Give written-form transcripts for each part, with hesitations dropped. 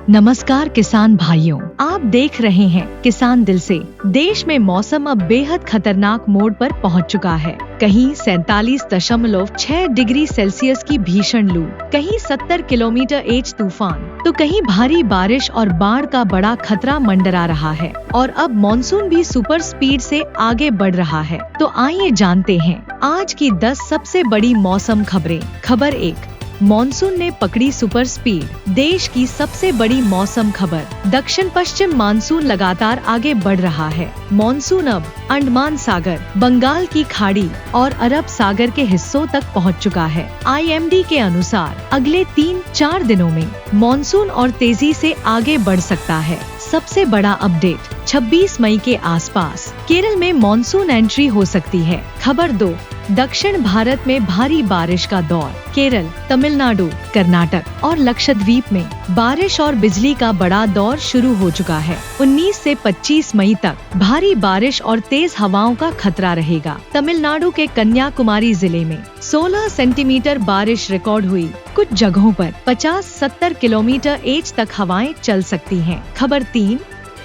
नमस्कार किसान भाइयों, आप देख रहे हैं किसान दिल से। देश में मौसम अब बेहद खतरनाक मोड पर पहुंच चुका है। कहीं 47.6 डिग्री सेल्सियस की भीषण लू, कहीं 70 किलोमीटर/h तूफान, तो कहीं भारी बारिश और बाढ़ का बड़ा खतरा मंडरा रहा है। और अब मॉनसून भी सुपर स्पीड से आगे बढ़ रहा है। तो आइए जानते हैं आज की 10 सबसे बड़ी मौसम खबरें। खबर 1, मॉनसून ने पकड़ी सुपर स्पीड। देश की सबसे बड़ी मौसम खबर, दक्षिण पश्चिम मानसून लगातार आगे बढ़ रहा है। मॉनसून अब अंडमान सागर, बंगाल की खाड़ी और अरब सागर के हिस्सों तक पहुंच चुका है। IMD के अनुसार अगले 3-4 दिनों में मॉनसून और तेजी से आगे बढ़ सकता है। सबसे बड़ा अपडेट, 26 मई के आसपास केरल में मॉनसून एंट्री हो सकती है। खबर 2, दक्षिण भारत में भारी बारिश का दौर। केरल, तमिलनाडु, कर्नाटक और लक्षद्वीप में बारिश और बिजली का बड़ा दौर शुरू हो चुका है। 19 से 25 मई तक भारी बारिश और तेज हवाओं का खतरा रहेगा। तमिलनाडु के कन्याकुमारी जिले में 16 सेंटीमीटर बारिश रिकॉर्ड हुई। कुछ जगहों पर 50-70 किलोमीटर/h तक हवाएं चल सकती हैं। खबर 3,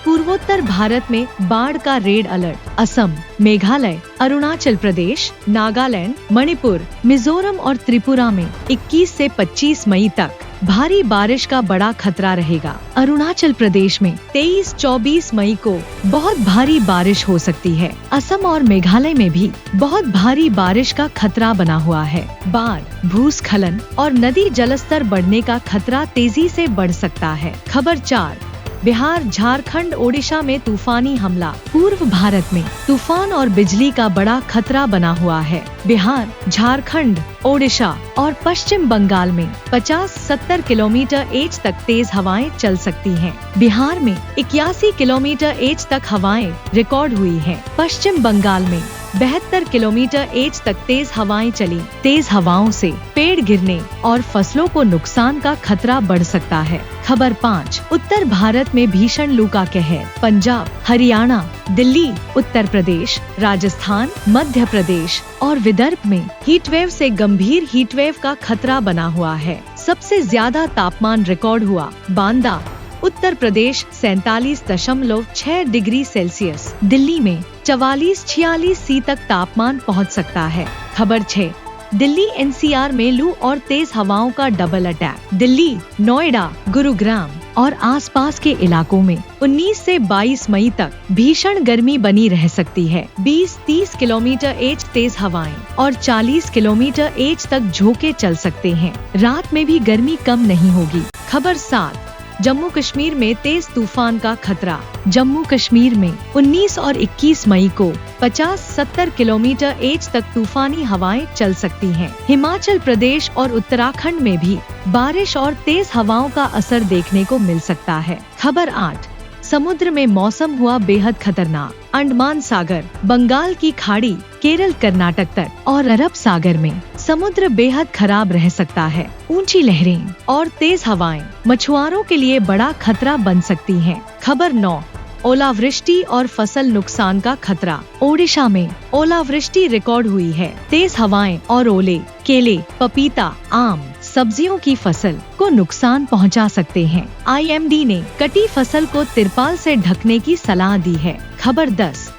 पूर्वोत्तर भारत में बाढ़ का रेड अलर्ट। असम, मेघालय, अरुणाचल प्रदेश, नागालैंड, मणिपुर, मिजोरम और त्रिपुरा में 21 से 25 मई तक भारी बारिश का बड़ा खतरा रहेगा। अरुणाचल प्रदेश में 23-24 मई को बहुत भारी बारिश हो सकती है। असम और मेघालय में भी बहुत भारी बारिश का खतरा बना हुआ है। बाढ़, भूस्खलन और नदी जलस्तर बढ़ने का खतरा तेजी से बढ़ सकता है। खबर 4, बिहार, झारखंड, ओडिशा में तूफानी हमला। पूर्व भारत में तूफान और बिजली का बड़ा खतरा बना हुआ है। बिहार, झारखंड, ओडिशा और पश्चिम बंगाल में 50-70 किलोमीटर/h तक तेज हवाएं चल सकती हैं। बिहार में 81 किलोमीटर/h तक हवाएं रिकॉर्ड हुई हैं। पश्चिम बंगाल में 72 किलोमीटर/h तक तेज हवाएं चली। तेज हवाओं से पेड़ गिरने और फसलों को नुकसान का खतरा बढ़ सकता है। खबर 5, उत्तर भारत में भीषण लू का कहर। पंजाब, हरियाणा, दिल्ली, उत्तर प्रदेश, राजस्थान, मध्य प्रदेश और विदर्भ में हीटवेव से गंभीर हीटवेव का खतरा बना हुआ है। सबसे ज्यादा तापमान रिकॉर्ड हुआ बांदा, उत्तर प्रदेश 47.6 डिग्री सेल्सियस। दिल्ली में 44-46 तक तापमान पहुंच सकता है। खबर 6, दिल्ली NCR में लू और तेज हवाओं का डबल अटैक। दिल्ली, नोएडा, गुरुग्राम और आसपास के इलाकों में 19 से 22 मई तक भीषण गर्मी बनी रह सकती है। 20-30 किलोमीटर/h तेज हवाएं और 40 किलोमीटर/h तक झोंके चल सकते हैं। रात में भी गर्मी कम नहीं होगी। खबर 7, जम्मू कश्मीर में तेज तूफान का खतरा। जम्मू कश्मीर में 19 और 21 मई को 50-70 किलोमीटर/h तक तूफानी हवाएं चल सकती हैं। हिमाचल प्रदेश और उत्तराखंड में भी बारिश और तेज हवाओं का असर देखने को मिल सकता है। खबर 8, समुद्र में मौसम हुआ बेहद खतरनाक। अंडमान सागर, बंगाल की खाड़ी, केरल, कर्नाटक तट और अरब सागर में समुद्र बेहद खराब रह सकता है। ऊंची लहरें और तेज हवाएं मछुआरों के लिए बड़ा खतरा बन सकती हैं। खबर 9, ओलावृष्टि और फसल नुकसान का खतरा। ओडिशा में ओलावृष्टि रिकॉर्ड हुई है। तेज हवाएं और ओले केले, पपीता, आम, सब्जियों की फसल को नुकसान पहुंचा सकते हैं। IMD ने कटी फसल को तिरपाल से ढकने की सलाह दी है। खबर 10,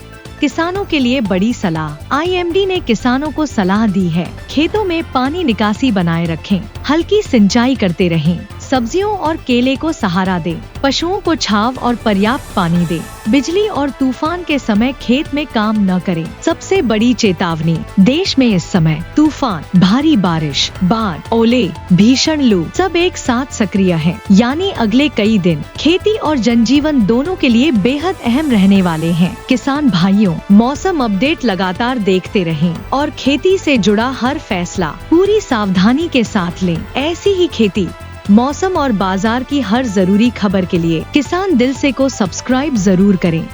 किसानों के लिए बड़ी सलाह। IMD ने किसानों को सलाह दी है, खेतों में पानी निकासी बनाए रखें, हल्की सिंचाई करते रहें, सब्जियों और केले को सहारा दें, पशुओं को छांव और पर्याप्त पानी दें, बिजली और तूफान के समय खेत में काम न करें। सबसे बड़ी चेतावनी, देश में इस समय तूफान, भारी बारिश, बाढ़, ओले, भीषण लू सब एक साथ सक्रिय हैं। यानी अगले कई दिन खेती और जनजीवन दोनों के लिए बेहद अहम रहने वाले हैं। किसान भाइयों, मौसम अपडेट लगातार देखते रहें और खेती से जुड़ा हर फैसला पूरी सावधानी के साथ लें। ऐसी ही खेती, मौसम और बाजार की हर जरूरी खबर के लिए किसान दिल से को सब्सक्राइब जरूर करें।